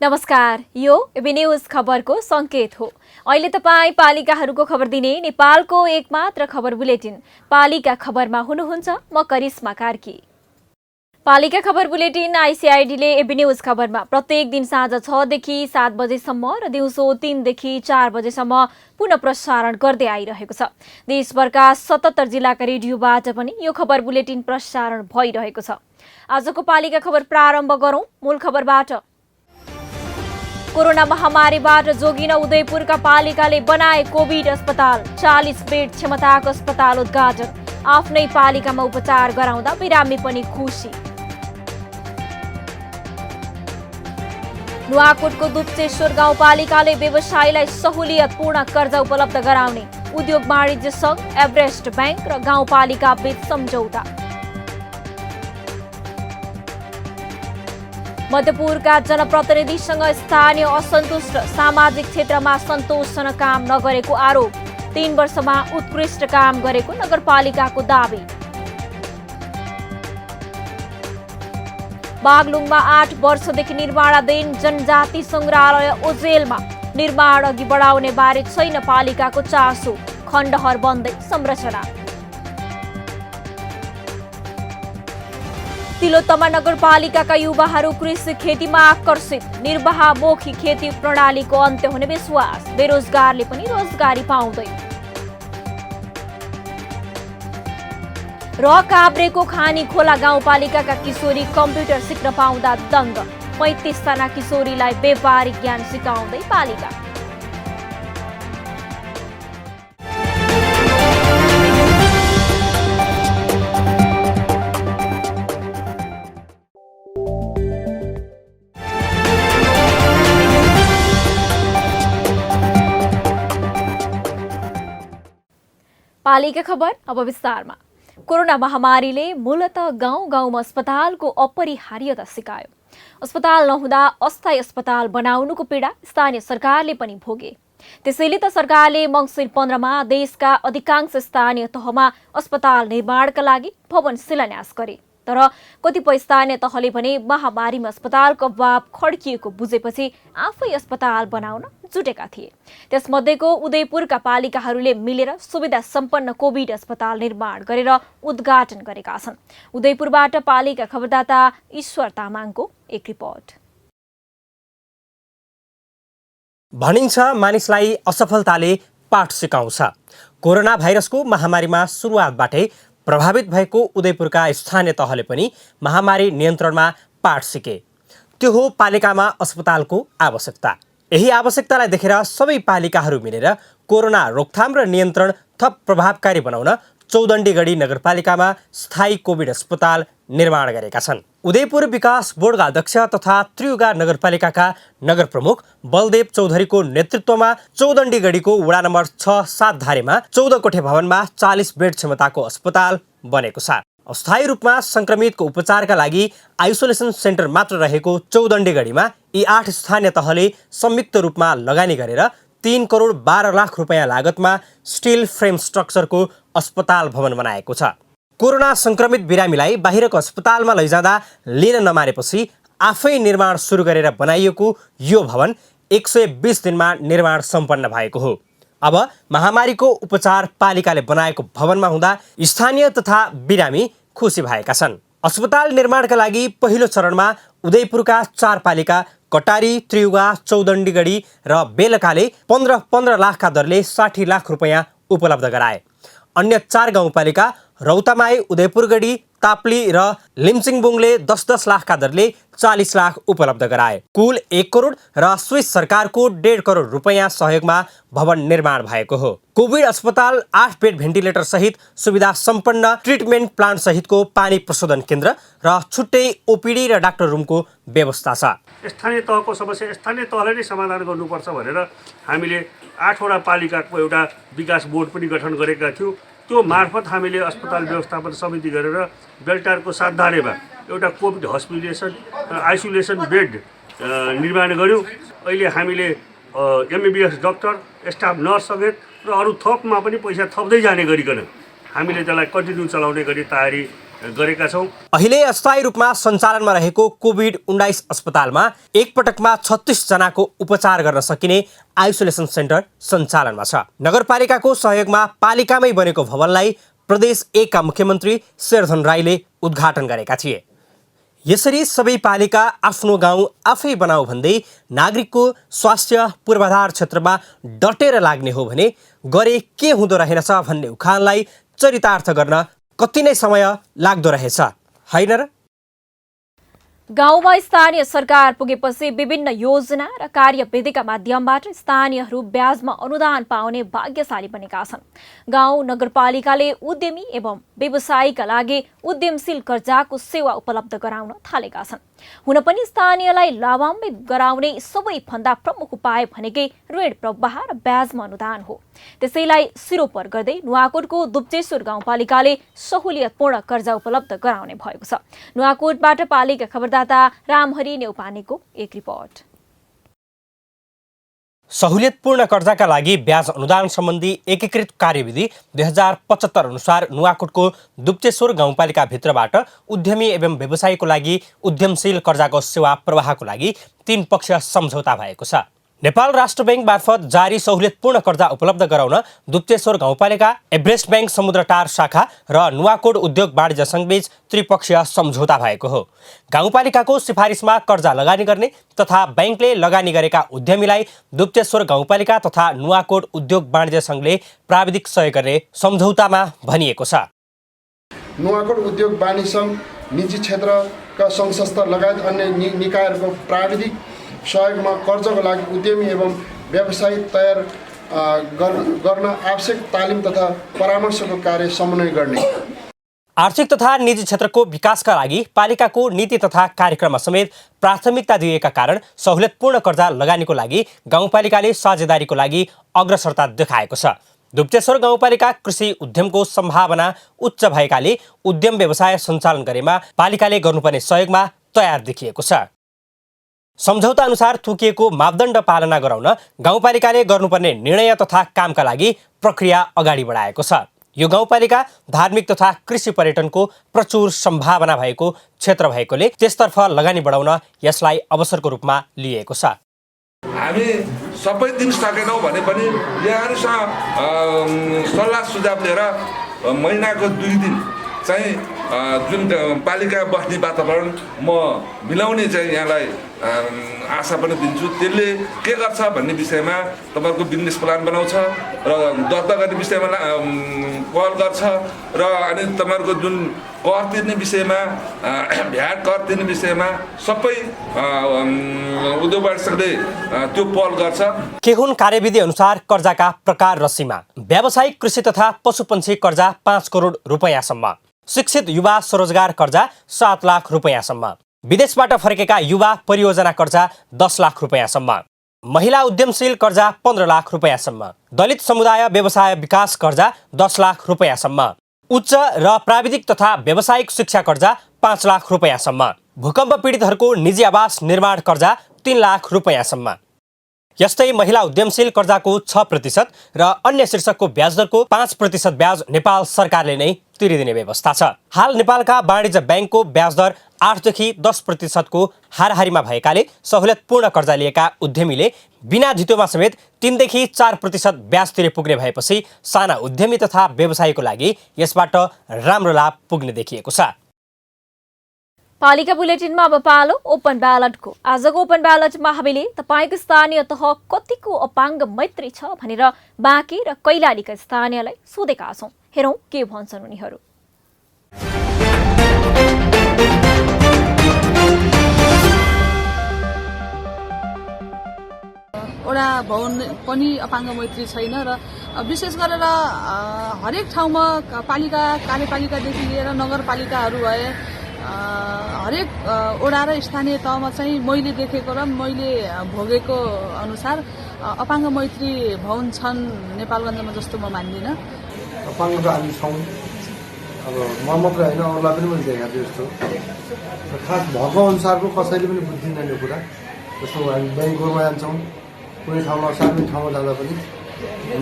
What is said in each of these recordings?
नमस्कार, यो AB news खबरको संकेत हो। अहिले तपाई पालिकाहरूको खबर दिने नेपालको एकमात्र खबर बुलेटिन पालिका खबरमा हुनुहुन्छ। म करिश्मा कार्की। पालिका खबर बुलेटिन आइसिआइडीले एबी न्यूज खबरमा प्रत्येक दिन साँझ 6 देखि 7 बजेसम्म र दिउँसो 3 देखि 4 बजेसम्म पुनः प्रसारण गर्दै आइरहेको छ। देशभरका 77 जिल्लाका रेडियोबाट पनि यो खबर बुलेटिन प्रसारण भइरहेको छ। आजको पालिका खबर प्रारम्भ गरौं मूल खबरबाट। कोरोना महामारीबाट जोगिन उदयपुरका पालिकाले बनाए कोभिड अस्पताल। 40 बेड क्षमताको अस्पताल उद्घाटन। आफ्नै पालिकामा उपचार गराउँदा बिरामी पनि खुसी। नुवाकोटको दुप्चेश्वर गाउँपालिकाले व्यवसायीलाई सहुलियतपूर्ण कर्जा उपलब्ध गराउने। उद्योग वाणिज्य संघ, एभरेस्ट बैंक र गाउँपालिका बीच सम्झौता। मध्यपुरका जनप्रतिनिधिसँग स्थानीय असन्तुष्ट। सामाजिक क्षेत्रमा सन्तोषजनक काम नगरेको आरोप। 3 वर्षमा उत्कृष्ट काम गरेको नगरपालिकाको दावी। बागलुङमा 8 वर्षदेखि निर्माणाधीन जनजाति संग्रहालय ओझेलमा निर्माण अघि बढाउने बारे छैन पालिकाको चासो। खण्डहर बन्दै संरचना। तिलोत्तमा नगरपालिकाका युवाहरू कृषि खेतीमा आकर्षित। निर्वाहमुखी खेती प्रणालीको अन्त्य हुने विश्वास। बेरोजगारले पनि रोजगारी पाउँदै। र काभ्रेको खानी खोला गाउँपालिकाका किशोरी कम्प्युटर सिक्न पाउँदा दङ्ग। 35 जना किशोरीलाई व्यावहारिक ज्ञान सिकाउँदै पालिका। पालिका खबर अब विस्तारमा। कोरोना महामारीले मूलतः गाउँ-गाउँमा अस्पतालको अपरिहार्यता सिकायो। अस्पताल नहुँदा अस्थायी अस्पताल बनाउनुको पीडा स्थानीय सरकारले पनि भोगे। त्यसैले त सरकारले मङ्सिर 15 मा देशका अधिकांश स्थानीय तहमा अस्पताल निर्माणका लागि भवन शिलान्यास गरे। तर कतिपय स्थानीय तहले भने महामारीमा अस्पतालको अभाव खड्किएको बुझेपछि आफै अस्पताल बनाउन जुटेका थिए। त्यसमध्येको उदयपुरका पालिकाहरूले मिलेर सुविधा सम्पन्न कोभिड अस्पताल निर्माण गरेर उद्घाटन गरेका छन्। उदयपुरबाट पालिका खबरदाता ईश्वर तामाङको एक रिपोर्ट। भनिन्छ मानिसलाई असफलताले पाठ सिकाउँछ। कोरोना भाइरसको महामारीमा सुरुवातबाटै प्रभावित भएको उदयपुरका स्थानीय तहले पनि महामारी नियन्त्रणमा पाठ सिके। त्यो हो पालिकामा अस्पतालको आवश्यकता। यही आवश्यकतालाई देखेर सबै पालिकाहरू मिलेर कोरोना रोकथाम र नियन्त्रण थप प्रभावकारी बनाउन चौदण्डीगढी नगरपालिकामा स्थायी कोभिड अस्पताल निर्माण गरेका छन्। उदयपुर विकास बोर्डका अध्यक्ष तथा त्रियुगा नगरपालिकाका नगर प्रमुख बलदेव चौधरीको नेतृत्वमा चौदण्डीगढीको वडा नम्बर 6-7 धारेमा 14 कोठे भवनमा 40 बेड क्षमताको अस्पताल बनेको छ। अस्थायी रूपमा संक्रमितको उपचारका लागि आइसोलेसन सेन्टर मात्र रहेको चौदण्डीगढीमा यी 8 स्थानीय तहले संयुक्त रूपमा लगानी गरेर 3 करोड 12 लाख रुपैयाँ लागतमा स्टिल फ्रेम स्ट्रक्चरको अस्पताल भवन बनाएको छ। कोरोना संक्रमित बिरामीलाई बाहिरको अस्पतालमा लैजाँदा लिन नमानेपछि आफै निर्माण सुरु गरेर बनाइएको यो भवन 120 दिनमा निर्माण सम्पन्न भएको हो। अब महामारीको उपचार पालिकाले बनाएको भवनमा हुँदा स्थानीय तथा बिरामी खुसी भएका छन्। अस्पताल निर्माणका लागि पहिलो चरणमा उदयपुरका 4 पालिका कटारी, त्रियुगा, चौदण्डीगढी र बेलकाले 15 लाखका दरले 60 लाख रुपैयाँ उपलब्ध गराए। अन्य 4 गाउँपालिका रौतामाई, उदयपुरगढी, ताप्ली र लिम्चिङबुङले 10-10 लाखका दरले 40 लाख उपलब्ध गराए। कुल 1 करोड र स्विस सरकारको 1.5 करोड रुपैयाँ सहयोगमा भवन निर्माण भएको हो। कोभिड अस्पताल 8 बेड भेन्टिलेटर सहित सुविधा सम्पन्न ट्रिटमेन्ट प्लान्ट सहितको पानी प्रशोधन केन्द्र र छुट्टै ओपिडी र डाक्टर रुमको व्यवस्था छ। स्थानीय तहको समस्या स्थानीय तहले नै समाधान गर्नुपर्छ भनेर हामीले 8 वटा पालिकाको एउटा विकास बोर्ड पनि गठन गरेका थियौँ। त्यो मार्फत हामीले अस्पताल व्यवस्थापन समिति गरेर बेलटारको सातधारेमा एउटा कोभिड हस्पिटलेसन आइसोलेसन बेड निर्माण गऱ्यौँ। अहिले हामीले एमबिबिएस डाक्टर, स्टाफ नर्स समेत र अरू थपमा पनि पैसा थप्दै जाने गरिकन हामीले त्यसलाई कन्टिन्यू चलाउने गरी तयारी गरेका छौँ। अहिले अस्थायी रूपमा सञ्चालनमा रहेको कोभिड-19 अस्पतालमा एकपटकमा 36 जनाको उपचार गर्न सकिने आइसोलेसन सेन्टर सञ्चालनमा छ। नगरपालिकाको सहयोगमा पालिकामै बनेको भवनलाई प्रदेश 1 का मुख्यमन्त्री शेरधन राईले उद्घाटन गरेका थिए। यसरी सबै पालिका आफ्नो गाउँ आफै बनाऊ भन्दै नागरिकको स्वास्थ्य पूर्वाधार क्षेत्रमा डटेर लाग्ने हो भने गरे के हुँदो रहेछ भन्ने उखानलाई चरितार्थ गर्न कति नै समय लाग्दो रहेछ, होइन र? गाउँमा स्थानीय सरकार पुगेपछि विभिन्न योजना र कार्यविधिका माध्यमबाट स्थानीयहरू ब्याजमा अनुदान पाउने भाग्यशाली बनेका छन्। गाउँ नगरपालिकाले उद्यमी एवं व्यवसायीका लागि उद्यमशील कर्जाको सेवा उपलब्ध गराउन थालेका छन्। हुन पनि स्थानीयलाई लाभान्वित गराउने सबैभन्दा प्रमुख उपाय भनेकै ऋण प्रवाह र ब्याजमा अनुदान हो। त्यसैलाई सिरोपर गर्दै नुवाकोटको दुप्चेश्वर गाउँपालिकाले सहुलियतपूर्ण कर्जा उपलब्ध गराउने भएको छ। नुवाकोटबाट पालिका खबरदाता रामहरि नेउपानेको एक रिपोर्ट। सहुलियतपूर्ण कर्जाका लागि ब्याज अनुदान सम्बन्धी एकीकृत कार्यविधि 2075 अनुसार नुवाकोटको दुप्चेश्वर गाउँपालिका भित्रबाट उद्यमी एवं व्यवसायीको लागि उद्यमशील कर्जाको सेवा प्रवाहको लागि 3 पक्षीय सम्झौता भएको छ। नेपाल राष्ट्र बैंक मार्फत जारी सहुलियतपूर्ण कर्जा उपलब्ध गराउन दुप्चेश्वर गाउँपालिका, एभरेस्ट बैंक समुद्रटार शाखा र नुवाकोट उद्योग वाणिज्य सङ्घबीच त्रिपक्षीय सम्झौता भएको हो। गाउँपालिकाको सिफारिसमा कर्जा लगानी गर्ने तथा बैंकले लगानी गरेका उद्यमीलाई दुप्चेश्वर गाउँपालिका तथा नुवाकोट उद्योग वाणिज्य सङ्घले प्राविधिक सहयोग गर्ने सम्झौतामा भनिएको छ। नुवाकोट उद्योग वाणिज्य सङ्घ, निजी क्षेत्रका सङ्घ संस्था लगायत अन्य निकायहरूको प्राविधिक सहयोगमा कर्जाको लागि उद्यमी एवं व्यवसायी तयार गर्न आवश्यक तालिम तथा परामर्शको कार्य समन्वय गर्ने। आर्थिक तथा निजी क्षेत्रको विकासका लागि पालिकाको नीति तथा कार्यक्रममा समेत प्राथमिकता दिएका कारण सहुलियतपूर्ण कर्जा लगानीको लागि गाउँपालिकाले साझेदारीको लागि अग्रसरता देखाएको छ। दुप्चेश्वर गाउँपालिका कृषि उद्यमको सम्भावना उच्च भएकाले उद्यम व्यवसाय सञ्चालन गरेमा पालिकाले गर्नुपर्ने सहयोगमा तयार देखिएको छ। सम्झौता अनुसार तोकिएको मापदण्ड पालना गराउन गाउँपालिकाले गर्नुपर्ने निर्णय तथा कामका लागि प्रक्रिया अगाडि बढाएको छ। यो गाउँपालिका धार्मिक तथा कृषि पर्यटनको प्रचुर सम्भावना भएको क्षेत्र भएकोले त्यसतर्फ लगानी बढाउन यसलाई अवसरको रूपमा लिएको छ। हामी सबै दिन सकेनौँ भने पनि यहाँहरूसँग सल्लाह सुझाव लिएर महिनाको 2 दिन चाहिँ जुन पालिका बस्ने वातावरण म मिलाउने चाहिँ यहाँलाई आशा पनि दिन्छु। त्यसले के गर्छ भन्ने विषयमा तपाईँहरूको बिजनेस प्लान बनाउँछ र दर्ता गर्ने विषयमा पहल गर्छ र अनि तपाईँहरूको जुन कर तिर्ने विषयमा भ्याट कर तिर्ने विषयमा सबै उद्योग वाणिज्यले त्यो पहल गर्छ। के हुन् कार्यविधि अनुसार कर्जाका प्रकार र सीमा? व्यावसायिक कृषि तथा पशुपन्छी कर्जा 5 करोड रुपैयाँसम्म, शिक्षित युवा स्वरोजगार कर्जा 7 लाख रुपैयाँसम्म, विदेशबाट फर्केका युवा परियोजना कर्जा 10 लाख रुपैयाँसम्म, महिला उद्यमशील कर्जा 15 लाख रुपैयाँसम्म, दलित समुदाय व्यवसाय विकास कर्जा 10 लाख रुपैयाँसम्म, उच्च र प्राविधिक तथा व्यावसायिक शिक्षा कर्जा 5 लाख रुपैयाँसम्म, भूकम्प पीडितहरूको निजी आवास निर्माण कर्जा 3 लाख रुपैयाँसम्म। यस्तै महिला उद्यमशील कर्जाको 6% र अन्य शीर्षकको ब्याज दरको 5% ब्याज नेपाल सरकारले नै तिरिदिने व्यवस्था छ। हाल नेपालका वाणिज्य ब्याङ्कको ब्याज दर 8 देखि 10% को हाराहारीमा भएकाले सहुलियतपूर्ण कर्जा लिएका उद्यमीले बिना धितोमा समेत 3 देखि 4% ब्याज तिरे पुग्ने भएपछि साना उद्यमी तथा व्यवसायीको लागि यसबाट राम्रो लाभ पुग्ने देखिएको छ। पालिका बुलेटिनमा अब पालो ओपन ब्यालेटको। आजको ओपन ब्यालेटमा हामीले तपाईँको स्थानीय तह कतिको अपाङ्ग मैत्री छ भनेर बाँके र कैलालीका स्थानीयलाई सोधेका छौँ। हेरौँ के भन्छन् उनीहरू। वडा भवन पनि अपाङ्ग मैत्री छैन र विशेष गरेर हरेक ठाउँमा पालिका कार्यपालिकादेखि लिएर नगरपालिकाहरू भए हरेक वडा र स्थानीय तहमा चाहिँ मैले देखेको र मैले भोगेको अनुसार अपाङ्ग मैत्री भवन छन् नेपालगञ्जमा जस्तो म मान्दिनँ। अपाङ्ग त हामी छौँ, अब म मात्रै होइन अरूलाई पनि मैले देखाएको छु जस्तो खास भएको अनुसारको कसैले पनि बुझ्दिनँ यो कुरा। जस्तो हामी ब्याङ्कमा जान्छौँ, कुनै ठाउँमा सार्वजनिक ठाउँमा जाँदा पनि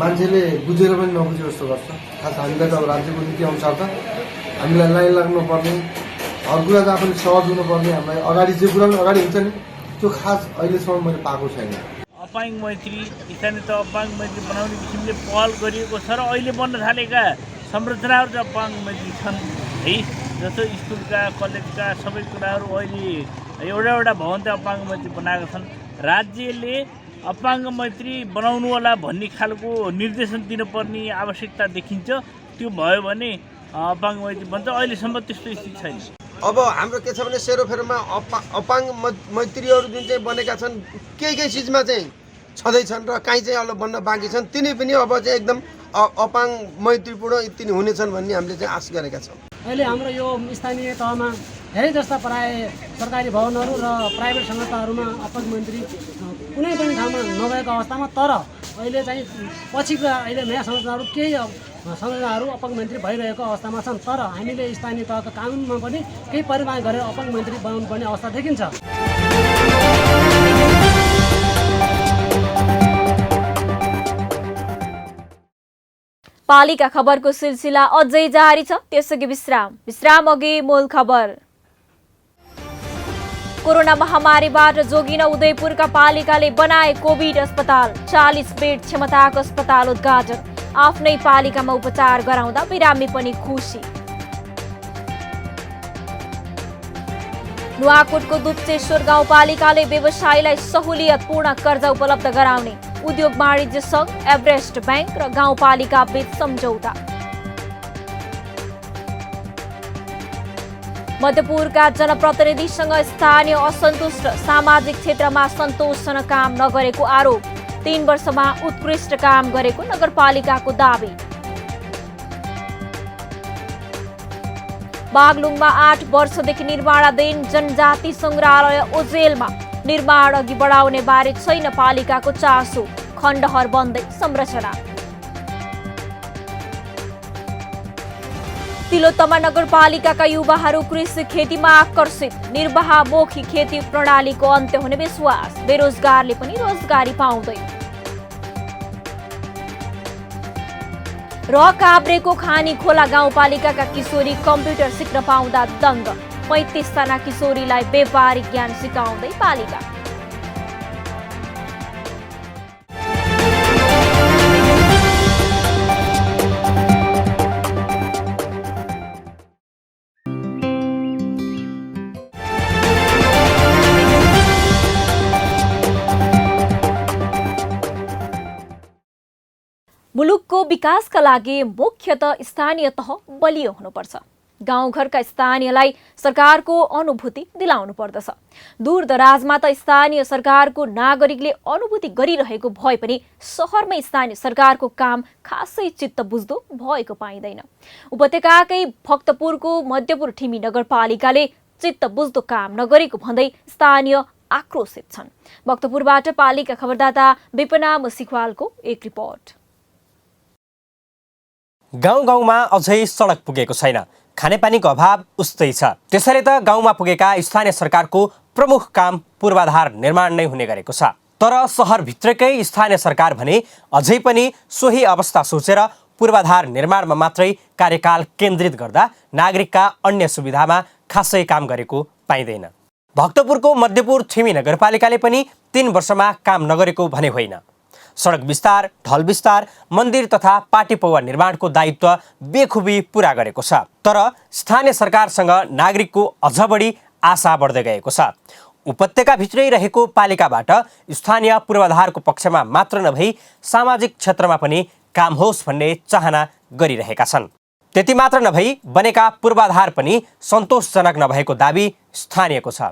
मान्छेले बुझेर पनि नबुझे जस्तो गर्छ। खास हामीलाई त अब राज्यको नीति अनुसार त हामीलाई लाइन लाग्नुपर्ने, हर कुरा जहाँ पनि सहज हुनुपर्ने, हामीलाई अगाडि जे कुरा पनि अगाडि हुन्छ नि, त्यो खास अहिलेसम्म मैले पाएको छैन। अपाङ्ग मैत्री स्थानीय तह अपाङ्ग मैत्री बनाउने किसिमले पहल गरिएको छ र अहिले बन्न थालेका संरचनाहरू चाहिँ अपाङ्ग मैत्री छन् है। जस्तो स्कुलका कलेजका सबै कुराहरू अहिले एउटा भवन चाहिँ अपाङ्ग मैत्री बनाएका छन्। राज्यले अपाङ्ग मैत्री बनाउनु होला भन्ने खालको निर्देशन दिनुपर्ने आवश्यकता देखिन्छ। त्यो भयो भने अपाङ्ग मैत्री बन्छ। अहिलेसम्म त्यस्तो स्थिति छैन। अब हाम्रो के छ भने सेरोफेरोमा अपाङ्ग मैत्रीहरू जुन चाहिँ बनेका छन् केही चिजमा चाहिँ छँदैछन् र काहीँ चाहिँ अब बन्न बाँकी छन्। तिनी पनि अब चाहिँ एकदम अपाङ्ग मैत्रीपूर्ण तिनी हुनेछन् भन्ने हामीले चाहिँ आश गरेका छौँ। अहिले हाम्रो यो स्थानीय तहमा धेरै जस्ता प्राय सरकारी भवनहरू र प्राइभेट संस्थाहरूमा अपाङ्ग मैत्री कुनै पनि ठाउँमा नभएको अवस्थामा, तर अहिले चाहिँ पछिका अहिले नयाँ संरचनाहरू केही संरचनाहरू अपाङ्ग मैत्री भइरहेको अवस्थामा छन्। तर हामीले स्थानीय तहका कानुनमा पनि केही परिमाण गरेर अपाङ्ग मैत्री बनाउनु पर्ने अवस्था देखिन्छ। पालिका खबरको सिलसिला अझै जारी छ, त्यसअघि विश्राम अघि मूल खबर। कोरोना महामारीबाट जोगिन उदयपुरका पालिकाले बनाए कोभिड अस्पताल। 40 बेड क्षमताको अस्पताल उद्घाटन। आफ्नै पालिकामा उपचार गराउँदा बिरामी पनि खुसी। नुवाकोटको दुप्चेश्वर गाउँपालिकाले व्यवसायीलाई सहुलियतपूर्ण कर्जा उपलब्ध गराउने। उद्योग वाणिज्य संघ, एभरेस्ट बैंक र गाउँपालिका बीच सम्झौता। मध्यपुरका जनप्रतिनिधिसँग स्थानीय असन्तुष्ट। सामाजिक क्षेत्रमा सन्तोषजनक काम नगरेको आरोप। 3 वर्षमा उत्कृष्ट काम गरेको नगरपालिकाको दावी। बागलुङमा 8 वर्षदेखि निर्माणाधीन जनजाति संग्रहालय ओजेलमा। निर्माण अघि बढाउने बारे छैन पालिकाको चासो। खण्डहर बन्दै संरचना। तिलोत्तमा नगरपालिकाका युवाहरू कृषि खेतीमा आकर्षित। निर्वाहमुखी खेती प्रणालीको अन्त्य हुने विश्वास। बेरोजगारले पनि रोजगारी पाउँदै। र काभ्रेको खानी खोला गाउँपालिकाका किशोरी कम्प्युटर सिक्न पाउँदा दङ्ग। 35 जना किशोरीलाई व्यावहारिक ज्ञान सिकाउँदै पालिका। मुलुकको विकासका लागि मुख्यतः स्थानीय तह बलियो हुनुपर्छ। गाउँघरका स्थानीयलाई सरकारको अनुभूति दिलाउनु पर्दछ। दूरदराजमा त स्थानीय सरकारको नागरिकले अनुभूति गरिरहेको भए पनि सहरमै स्थानीय सरकारको काम खासै चित्त बुझ्दो भएको पाइँदैन। उपत्यकाकै भक्तपुरको मध्यपुर ठिमी नगरपालिकाले चित्त बुझ्दो काम नगरेको भन्दै स्थानीय आक्रोशित छन्। भक्तपुरबाट पालिका खबरदाता विपना मुसिखवालको एक रिपोर्ट। गाउँ-गाउँमा अझै सडक पुगेको छैन। खानेपानीको अभाव उस्तै छ। त्यसैले त गाउँमा पुगेका स्थानीय सरकारको प्रमुख काम पूर्वाधार निर्माण नै हुने गरेको छ। तर सहरभित्रकै स्थानीय सरकार भने अझै पनि सोही अवस्था सोचेर पूर्वाधार निर्माणमा मात्रै कार्यकाल केन्द्रित गर्दा नागरिकका अन्य सुविधामा खासै काम गरेको पाइँदैन। भक्तपुरको मध्यपुर ठिमी नगरपालिकाले पनि 3 वर्षमा काम नगरेको भने होइन। सडक विस्तार, ढल विस्तार, मन्दिर तथा पाटी पौवा निर्माणको दायित्व बेखुबी पूरा गरेको छ। तर स्थानीय सरकारसँग नागरिकको अझ बढी आशा बढ्दै गएको छ। उपत्यकाभित्रै रहेको पालिकाबाट स्थानीय पूर्वाधारको पक्षमा मात्र नभई सामाजिक क्षेत्रमा पनि काम होस् भन्ने चाहना गरिरहेका छन्। त्यति मात्र नभई बनेका पूर्वाधार पनि सन्तोषजनक नभएको दाबी स्थानीयको छ।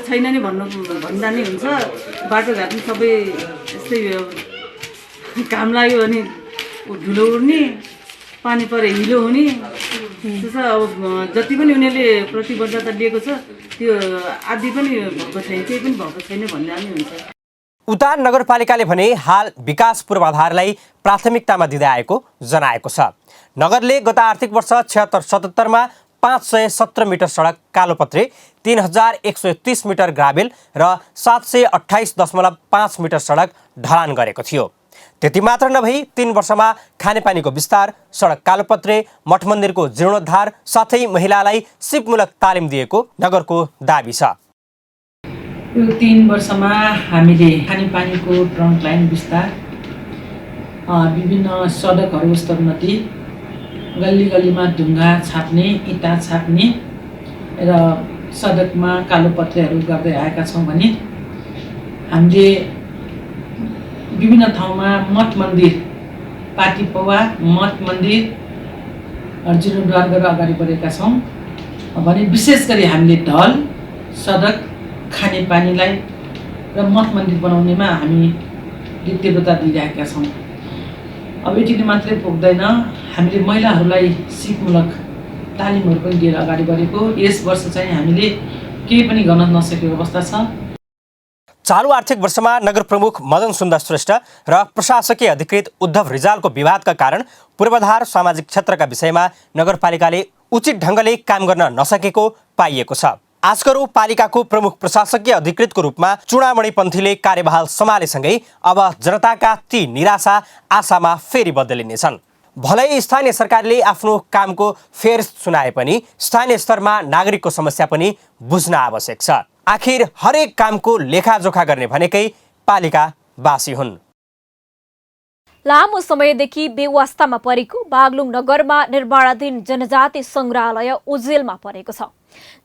छैन नि भन्दा नि हुन्छ। बाटोघाट पनि सबै यस्तै घाम लाग्यो भने धुलो उड्ने, पानी परे हिलो हुने। त्यसो अब जति पनि उनीहरूले प्रतिबद्धता लिएको छ त्यो आदि पनि भएको छैन, केही पनि भएको छैन भन्दा नि हुन्छ। उता नगरपालिकाले भने हाल विकास पूर्वाधारलाई प्राथमिकतामा दिँदै आएको जनाएको छ। नगरले गत आर्थिक वर्ष 76-77मा 517 मिटर सडक कालोपत्रे, 3130 मिटर ग्राभेल र 728.5 मिटर सडक ढलान गरेको थियो। त्यति मात्र नभई 3 वर्षमा खानेपानीको विस्तार, सडक कालोपत्रे, मठ मन्दिरको जीर्णोद्धार साथै महिलालाई सिपमूलक तालिम दिएको नगरको दाबी छ। यो 3 वर्षमा हामीले खानेपानीको ट्रङ्क लाइन विस्तार, विभिन्न सडकहरू स्तरोन्नति, गल्ली गल्लीमा ढुङ्गा छाप्ने, इँटा छाप्ने र सडकमा कालोपत्रेहरू गर्दै आएका छौँ भने हामीले विभिन्न ठाउँमा मठ मन्दिर, पाटी पौवा मठ मन्दिर जीर्णोद्धार गरेर अगाडि बढेका छौँ भने विशेष गरी हामीले ढल, सडक, खानेपानीलाई र मठ मन्दिर बनाउनेमा हामी तीव्रता दिइरहेका छौँ। अब यति मात्रै पुग्दैन, हामीले महिलाहरूलाई सिपमूलक तालिमहरू पनि दिएर अगाडि बढेको। यस वर्ष चाहिँ हामीले केही पनि गर्न नसकेको अवस्था छ। चालु आर्थिक वर्षमा नगर प्रमुख मदन सुन्दर श्रेष्ठ र प्रशासकीय अधिकृत उद्धव रिजालको विवादका कारण पूर्वाधार सामाजिक क्षेत्रका विषयमा नगरपालिकाले उचित ढङ्गले काम गर्न नसकेको पाइएको छ। आजकरो पालिकाको प्रमुख प्रशासकीय अधिकृतको रूपमा चुडामणि पन्थीले कार्यभार सम्हालेसँगै अब जनताका ती निराशा आशामा फेरि बदलिनेछन्। भलै स्थानीय सरकारले आफ्नो कामको फेर सुनाए पनि स्थानीय स्तरमा नागरिकको समस्या पनि बुझ्न आवश्यक छ। आखिर हरेक कामको लेखाजोखा गर्ने भनेकै पालिकावासी हुन्। लामो समयदेखि बेवास्तामा परेको बागलुङ नगरमा निर्माणाधीन जनजाति सङ्ग्रहालय ओझेलमा परेको छ।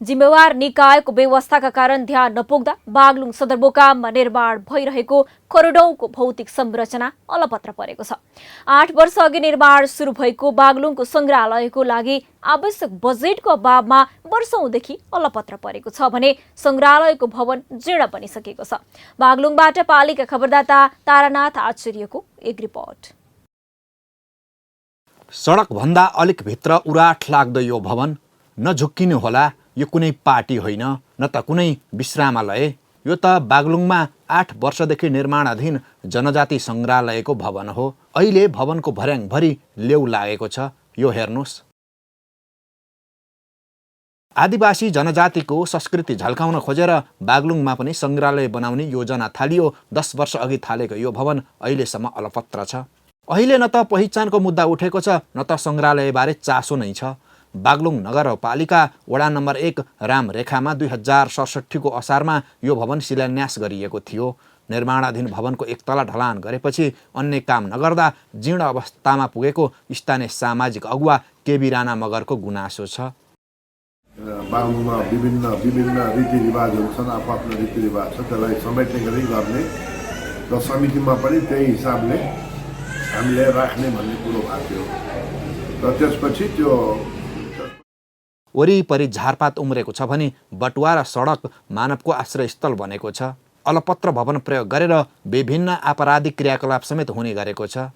जिम्मेवार निकायको बेवास्ताका कारण ध्यान नपुग्दा बागलुङ सदरमुकाममा निर्माण भइरहेको करोडौँको भौतिक संरचना अलपत्र परेको छ। 8 वर्ष अघि निर्माण सुरु भएको बागलुङको सङ्ग्रहालयको लागि आवश्यक बजेटको अभावमा वर्षौंदेखि अलपत्र परेको छ भने सङ्ग्रहालयको भवन जीर्ण बनिसकेको छ। बागलुङबाट पालिका खबरदाता तारानाथ आचार्यको एक रिपोर्ट। सडक भन्दा अलिक भित्र उराठ लाग्दो यो भवन नझुक्किनु होला, यो कुनै पार्टी होइन न त कुनै विश्रामालय। यो त बागलुङमा 8 वर्षदेखि निर्माणाधीन जनजाति सङ्ग्रहालयको भवन हो। अहिले भवनको भर्याङभरि लेउ लागेको छ। यो हेर्नुहोस्। आदिवासी जनजातिको संस्कृति झल्काउन खोजेर बागलुङमा पनि सङ्ग्रहालय बनाउने योजना थालियो। 10 वर्ष अघि थालेको यो भवन अहिलेसम्म अलपत्र छ। अहिले न त पहिचानको मुद्दा उठेको छ न त सङ्ग्रहालयबारे चासो नै छ। बागलुङ नगरपालिका वडा नम्बर 1 रामरेखामा 2067 को असारमा यो भवन शिलान्यास गरिएको थियो। निर्माणाधीन भवनको एक तला ढलान गरेपछि अन्य काम नगर्दा जीर्ण अवस्थामा पुगेको स्थानीय सामाजिक अगुवा केबी राणा मगरको गुनासो छ। बागलुङमा विभिन्न रीतिरिवाजहरू छन्, आफ्नो रीतिरिवाज छ, त्यसलाई समेट्ने गरी गर्ने र समितिमा पनि त्यही हिसाबले हामीले राख्ने भन्ने कुरो भएको थियो र त्यसपछि त्यो वरिपरि झारपात उम्रेको छ भने बटुवा र सडक मानवको आश्रयस्थल बनेको छ। अलपत्र भवन प्रयोग गरेर विभिन्न आपराधिक क्रियाकलाप समेत हुने गरेको छ।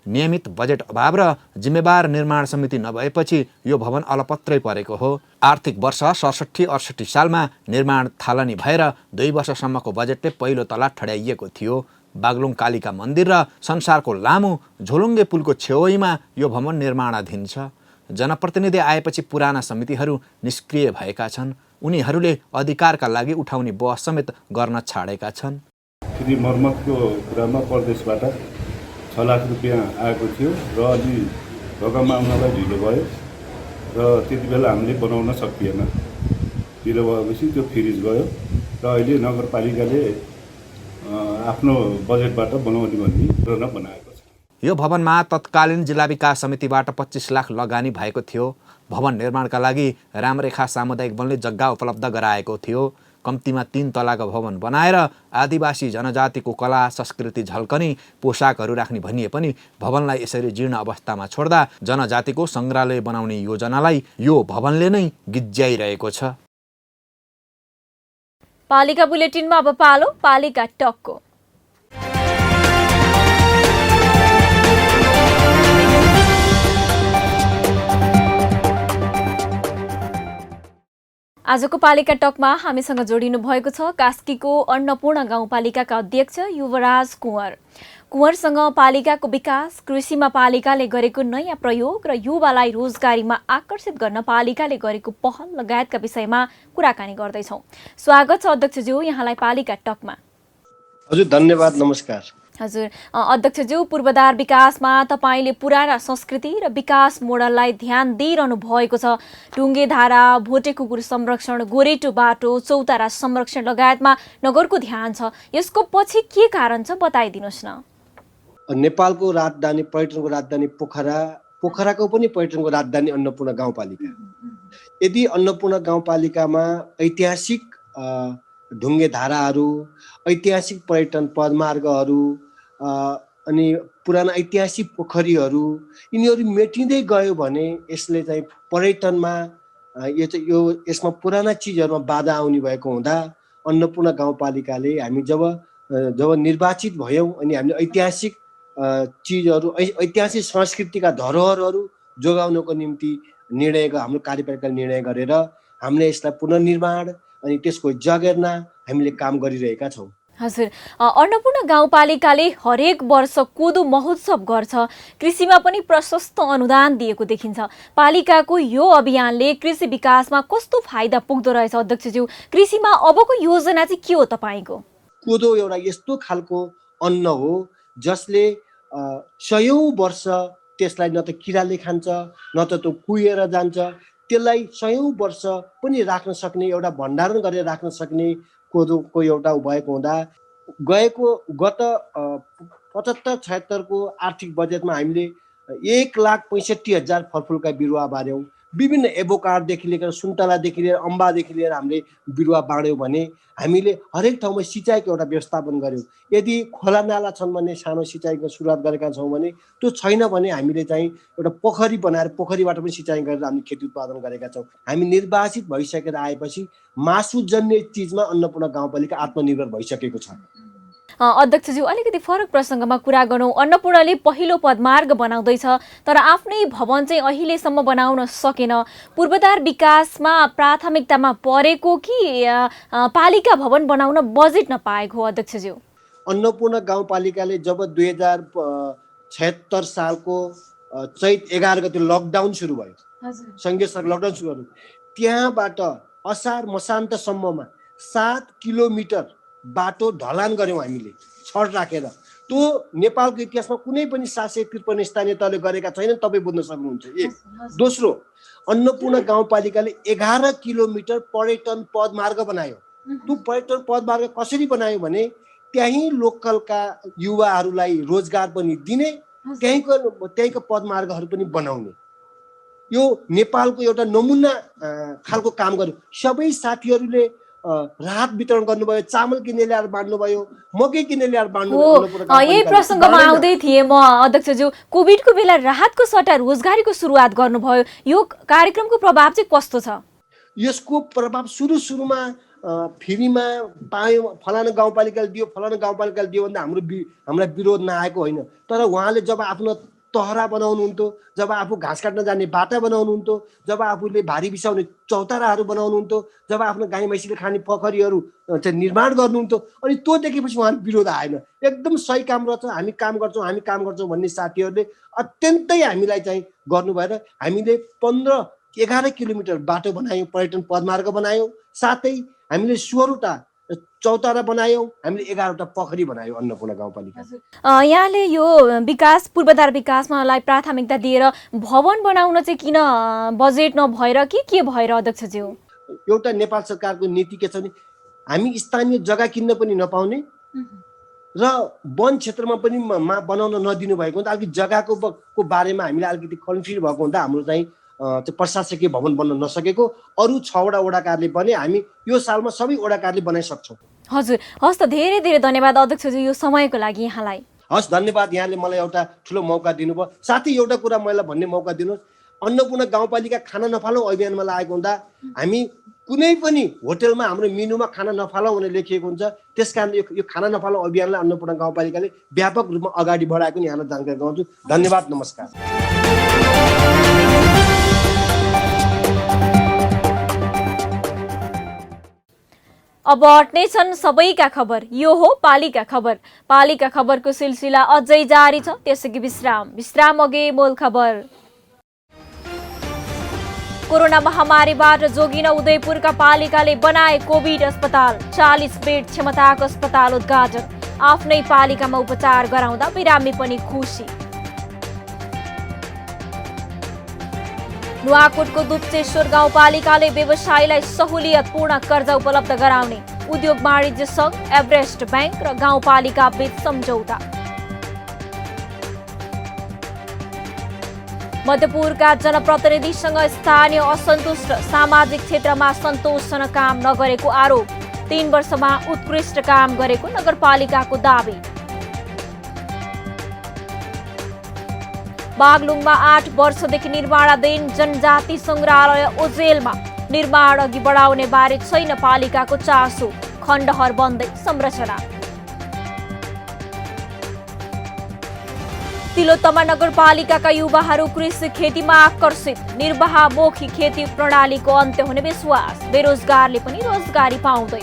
नियमित बजेट अभाव र जिम्मेवार निर्माण समिति नभएपछि यो भवन अलपत्रै परेको हो। आर्थिक वर्ष 67-68 सालमा निर्माण थालनी भएर 2 वर्षसम्मको बजेटले पहिलो तला ठड्याइएको थियो। बागलुङ कालिका मन्दिर र संसारको लामो झोलुङ्गे पुलको छेउमा यो भवन निर्माणाधीन छ। जनप्रतिनिधि आएपछि पुराना समितिहरू निष्क्रिय भएका छन्। उनीहरूले अधिकारका लागि उठाउने बहस समेत गर्न छाडेका छन्। फेरि मर्मतको कुरामा प्रदेशबाट 6 लाख रुपियाँ आएको थियो र अलि रकम आउनलाई ढिलो भयो र त्यति बेला हामीले बनाउन सकिएन। ढिलो भएपछि त्यो फ्रिज गयो र अहिले नगरपालिकाले आफ्नो बजेटबाट बनाउने भन्ने योजना बनाएको छ। यो भवनमा तत्कालीन जिल्ला विकास समितिबाट 25 लाख लगानी भएको थियो। भवन निर्माणका लागि रामरेखा सामुदायिक वनले जग्गा उपलब्ध गराएको थियो। कम्तीमा 3 तलाको भवन बनाएर आदिवासी जनजातिको कला संस्कृति झल्कने पोसाकहरू राख्ने भनिए पनि भवनलाई यसरी जीर्ण अवस्थामा छोड्दा जनजातिको सङ्ग्रहालय बनाउने योजनालाई यो भवनले नै गिज्याइरहेको छ। पालिका बुलेटिनमा अब पालो पालिका टकको। आजको पालिका टकमा हामीसँग जोडिनु भएको छ कास्कीको अन्नपूर्ण गाउँपालिकाका अध्यक्ष युवराज कुँवर। कुँवरसँग पालिकाको विकास, कृषिमा पालिकाले गरेको नयाँ प्रयोग र युवालाई रोजगारीमा आकर्षित गर्न पालिकाले गरेको पहल लगायतका विषयमा कुराकानी गर्दैछौँ। स्वागत छ अध्यक्षज्यू यहाँलाई पालिका टकमा। हजुर धन्यवाद, नमस्कार। हजुर अध्यक्षज्यू, पूर्वाधार विकासमा तपाईँले पुराना संस्कृति र विकास मोडललाई ध्यान दिइरहनु भएको छ। ढुङ्गे धारा, भोटे कुकुर संरक्षण, गोरेटो बाटो, चौतारा संरक्षण लगायतमा नगरको ध्यान छ। यसको पछि के कारण छ बताइदिनुहोस् न। नेपालको राजधानी, पर्यटनको राजधानी पोखराको पनि पर्यटनको राजधानी अन्नपूर्ण गाउँपालिका। यदि अन्नपूर्ण गाउँपालिकामा ऐतिहासिक ढुङ्गे धाराहरू, ऐतिहासिक पर्यटन पदमार्गहरू अनि पुराना ऐतिहासिक पोखरीहरू यिनीहरू मेटिँदै गयो भने यसले चाहिँ पर्यटनमा यसमा पुराना चिजहरूमा बाधा आउने भएको हुँदा अन्नपूर्ण गाउँपालिकाले हामी जब निर्वाचित भयौँ अनि हामीले ऐतिहासिक चिजहरू, ऐतिहासिक संस्कृतिका धरोहरहरू जोगाउनको निम्ति हाम्रो कार्यपालिकाले निर्णय गरेर हामीले यसलाई पुनर्निर्माण अनि त्यसको जगेर्ना हामीले काम गरिरहेका छौँ। हजुर, अन्नपूर्ण गाउँपालिकाले हरेक वर्ष कोदो महोत्सव गर्छ। कृषिमा पनि प्रशस्त अनुदान दिएको देखिन्छ। पालिकाको यो अभियानले कृषि विकासमा कस्तो फाइदा पुग्दो रहेछ अध्यक्षज्यू? कृषिमा अबको योजना चाहिँ के हो तपाईँको? कोदो एउटा यस्तो खालको अन्न हो जसले 100औं वर्ष त्यसलाई न त किराले खान्छ न त त्यो कुहिएर जान्छ। त्यसलाई 100औं वर्ष पनि राख्न सक्ने, एउटा भण्डारण गरेर राख्न सक्ने कोदोको एउटा भएको हुँदा गत 75-76 को आर्थिक बजेटमा हामीले 1,65,000 फलफुलका बिरुवा बाँड्यौँ। विभिन्न एभोकाडोदेखि लिएर सुन्तलादेखि लिएर अम्बादेखि लिएर हामीले बिरुवा बाँड्यौँ भने हामीले हरेक ठाउँमा सिँचाइको एउटा व्यवस्थापन गऱ्यौँ। यदि खोला नाला छन् भने सानो सिँचाइको सुरुवात गरेका छौँ भने, त्यो छैन भने हामीले चाहिँ एउटा पोखरी बनाएर पोखरीबाट पनि सिँचाइ गरेर हामी खेती उत्पादन गरेका छौँ। हामी निर्वाचित भइसकेर आएपछि मासुजन्य चिजमा अन्नपूर्ण गाउँपालिका आत्मनिर्भर भइसकेको छ। अध्यक्षज्यू, अलिकति फरक प्रसङ्गमा कुरा गरौँ। अन्नपूर्णले पहिलो पदमार्ग बनाउँदैछ तर आफ्नै भवन चाहिँ अहिलेसम्म बनाउन सकेन। पूर्वाधार विकासमा प्राथमिकतामा परेको कि पालिका भवन बनाउन बजेट नपाएको हो अध्यक्षज्यू? अन्नपूर्ण गाउँपालिकाले जब 2076 सालको चैत 11 गते लकडाउन सुरु भयो, सङ्घीय सरकार लकडाउन सुरु गर्यो, त्यहाँबाट असार मसान्तसम्ममा 7 किलोमिटर बाटो ढलान गऱ्यौँ हामीले छड राखेर। त्यो नेपालको इतिहासमा कुनै पनि 753 स्थानीय तहले गरेका छैनन्, तपाईँ बुझ्न सक्नुहुन्छ। एक। दोस्रो, अन्नपूर्ण गाउँपालिकाले 11 किलोमिटर पर्यटन पदमार्ग बनायो। त्यो पर्यटन पदमार्ग कसरी बनायो भने त्यहीँ लोकलका युवाहरूलाई रोजगार पनि दिने, त्यहीँको पदमार्गहरू पनि बनाउने। यो नेपालको एउटा नमुना खालको काम गर्यो। सबै साथीहरूले राहत वितरण गर्नुभयो, चामल किनेर ल्याएर बाँड्नुभयो, मकै किनेर ल्याएर बाँड्नुभयो। यही प्रसङ्गमा आउँदै थिएँ म अध्यक्षज्यू। कोभिडको बेला राहतको सट्टा रोजगारीको सुरुवात गर्नुभयो। यो कार्यक्रमको प्रभाव चाहिँ कस्तो छ? यसको प्रभाव सुरुमा फ्रीमा पायौँ, फलाना गाउँपालिकाले दियो, फलाना गाउँपालिकाले दियो भन्दा हामीलाई विरोध नआएको होइन। तर उहाँले जब आफ्नो तहरा बनाउनुहुन्थ्यो, जब आफू घाँस काट्न जाने बाटा बनाउनुहुन्थ्यो, जब आफूले भारी बिसाउने चौताराहरू बनाउनुहुन्थ्यो, जब आफ्नो गाई मैँसीले खाने पोखरीहरू चाहिँ निर्माण गर्नुहुन्थ्यो, अनि त्यो देखेपछि उहाँले विरोध आएन। एकदम सही काम गर्छ, हामी काम गर्छौँ भन्ने साथीहरूले अत्यन्तै हामीलाई चाहिँ गर्नु भएर हामीले 15-11 किलोमिटर बाटो बनायौँ, पर्यटन पदमार्ग बनायौँ, साथै हामीले 16वटा चौतारा बनायौँ, हामीले 11वटा पोखरी बनायौँ अन्नपूर्ण गाउँपालिका। यहाँले यो विकास, पूर्वाधार विकासमालाई प्राथमिकता दिएर भवन बनाउन चाहिँ किन बजेट नभएर के भएर अध्यक्षज्यू? एउटा नेपाल सरकारको नीति के छ भने हामी स्थानीय जग्गा किन्न पनि नपाउने र वन क्षेत्रमा पनि बनाउन नदिनु भएको हुँदा अलिकति जग्गाको बारेमा हामीले अलिकति कन्फ्युज भएको हुँदा हाम्रो चाहिँ त्यो प्रशासकीय भवन बन्न नसकेको। अरू 6वटा वडा कार्यालय बने, हामी यो सालमा सबै वडा कार्यालय बनाइसक्छौँ। हजुर, हस् त, धेरै धेरै धन्यवाद अध्यक्षज्यू यो समयको लागि यहाँलाई। हस्, धन्यवाद, यहाँले मलाई एउटा ठुलो मौका दिनुभयो। साथै एउटा कुरा मैले भन्ने मौका दिनुहोस्, अन्नपूर्ण गाउँपालिका खाना नफालौँ अभियानमा लागेको हुँदा हामी कुनै पनि होटलमा हाम्रो मेनुमा खाना नफालौँ भनेर लेखिएको हुन्छ। त्यस कारण यो खाना नफालौँ अभियानलाई अन्नपूर्ण गाउँपालिकाले व्यापक रूपमा अगाडि बढाएको नि यहाँलाई जानकारी गराउँछु। धन्यवाद, नमस्कार। अब अट्ने छन् सबैका खबर, यो हो पालिका खबर। पालिका खबरको सिलसिला अझै जारी छ, त्यसैगरी विश्राम अघि मूल खबर। कोरोना महामारीबाट जोगिन उदयपुरका पालिकाले बनाए कोभिड अस्पताल। 40 बेड क्षमताको अस्पताल उद्घाटन। आफ्नै पालिकामा उपचार गराउँदा बिरामी पनि खुसी। नुवाकोटको दुप्चेश्वर गाउँपालिकाले व्यवसायीलाई सहुलियतपूर्ण कर्जा उपलब्ध गराउने। उद्योग वाणिज्य संघ, एभरेस्ट बैंक र गाउँपालिका बीच सम्झौता। मध्यपुरका जनप्रतिनिधिसँग स्थानीय असन्तुष्ट। सामाजिक क्षेत्रमा सन्तोषजनक काम नगरेको आरोप। 3 वर्षमा उत्कृष्ट काम गरेको नगरपालिकाको दावी। बागलुङमा 8 वर्षदेखि निर्माणाधीन जनजाति संग्रहालय ओझेलमा निर्माण अघि बढाउने बारे छैन पालिकाको चासो। खण्डहर बन्दै संरचना। तिलोत्तमा नगरपालिकाका युवाहरू कृषि खेतीमा आकर्षित। निर्वाहमुखी खेती प्रणालीको अन्त्य हुने विश्वास। बेरोजगारले पनि रोजगारी पाउँदै।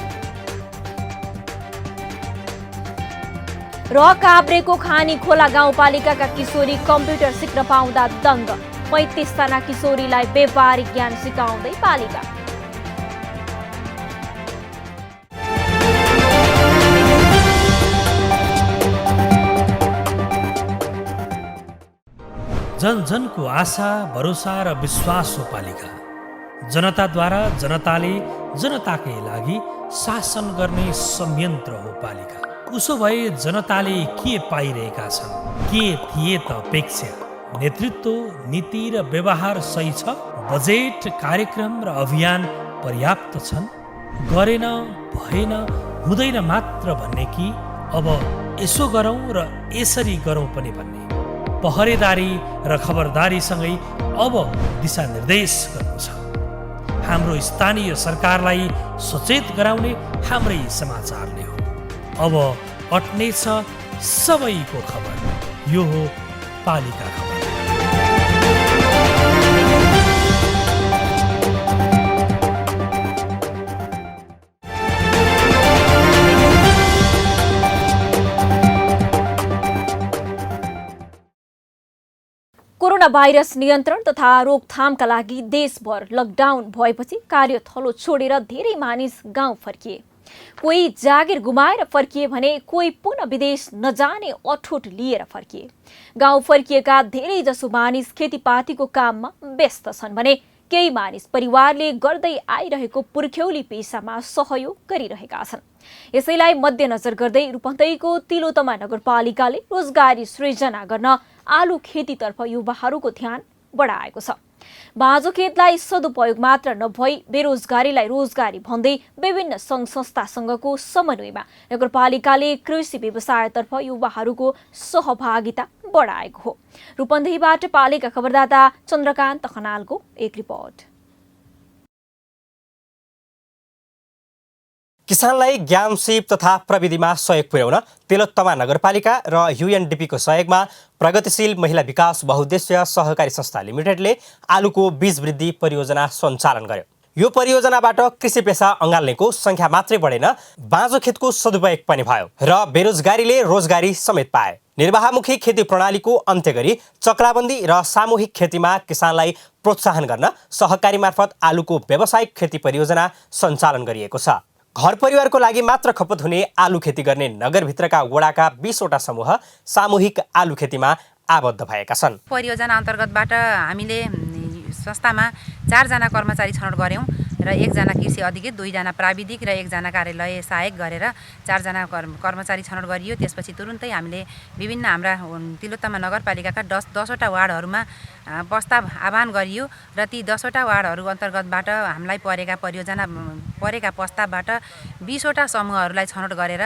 र काभ्रेको खानी खोला गाउँपालिकाका किशोरी कम्प्युटर सिक्न पाउँदा दङ्ग। 35 जना किशोरीलाई व्यावहारिक ज्ञान सिकाउँदै पालिका। जनजनको आशा, भरोसा र विश्वास हो पालिका। जनताद्वारा जनताले जनताकै लागि शासन गर्ने संयन्त्र हो पालिका। उसो भए जनताले के पाइरहेका छन्? के थिए त अपेक्षा? नेतृत्व, नीति र व्यवहार सही छ? बजेट, कार्यक्रम र अभियान पर्याप्त छन्? गरेन, भएन, हुँदैन मात्र भन्ने कि अब यसो गरौँ र यसरी गरौँ पनि भन्ने? पहरेदारी र खबरदारीसँगै अब दिशानिर्देश गर्नु छ। हाम्रो स्थानीय सरकारलाई सचेत गराउने हाम्रै समाचारले हो। अब अट्ने छ सबैको खबर, यो हो पालिका खबर। कोरोना भाइरस नियन्त्रण तथा रोकथामका लागि देशभर लकडाउन भएपछि कार्यथलो छोडेर धेरै मानिस गाउँ फर्किए। कोही जागिर गुमाएर फर्किए भने कोही पुनः विदेश नजाने अठोट लिएर फर्किए। गाउँ फर्किएका धेरै जसो मानिस खेतीपातीको काममा व्यस्त छन् भने केही मानिस परिवारले गर्दै आइरहेको पुर्ख्यौली पेसामा सहयोग गरिरहेका छन्। यसैलाई मध्यनजर गर्दै रूपन्देहीको तिलोत्तमा नगरपालिकाले रोजगारी सृजना गर्न आलु खेतीतर्फ युवाहरूको ध्यान बढाएको छ। बाँझो खेतलाई सदुपयोग मात्र नभई बेरोजगारीलाई रोजगारी भन्दै विभिन्न सङ्घ संस्थासँगको समन्वयमा नगरपालिकाले कृषि व्यवसायतर्फ युवाहरूको सहभागिता बढाएको हो। रूपन्देहीबाट पालिका खबरदाता चन्द्रकान्त खनालको एक रिपोर्ट। किसानलाई ज्ञान सिप तथा प्रविधिमा सहयोग पुर्याउन तिलोत्तमा नगरपालिका र युएनडिपीको सहयोगमा प्रगतिशील महिला विकास बहुद्देश्य सहकारी संस्था लिमिटेडले आलुको बीज वृद्धि परियोजना सञ्चालन गर्यो। यो परियोजनाबाट कृषि पेसा अँगाल्नेको संख्या मात्रै बढेन, बाँझो खेतको सदुपयोग पनि भयो र बेरोजगारीले रोजगारी समेत पाए। निर्वाहमुखी खेती प्रणालीको अन्त्य गरी चक्राबन्दी र सामूहिक खेतीमा किसानलाई प्रोत्साहन गर्न सहकारी मार्फत आलुको व्यावसायिक खेती परियोजना सञ्चालन गरिएको छ। घर परिवारको लागि मात्र खपत हुने आलु खेती गर्ने नगरभित्रका वडाका 20वटा समूह सामूहिक आलु खेतीमा आबद्ध भएका छन्। परियोजना अन्तर्गतबाट हामीले संस्थामा 4 जना कर्मचारी छनौट गर्यौं र र 1जना कृषि अधिकृत, 2जना प्राविधिक र 1जना कार्यालय सहायक गरेर 4जना कर्मचारी छनौट गरियो। त्यसपछि तुरुन्तै हामीले विभिन्न हाम्रा तिलोत्तमा नगरपालिकाका 10वटा वार्डहरूमा प्रस्ताव आह्वान गरियो र ती 10वटा वार्डहरू अन्तर्गतबाट हामीलाई परेका प्रस्तावबाट 20वटा समूहहरूलाई छनौट गरेर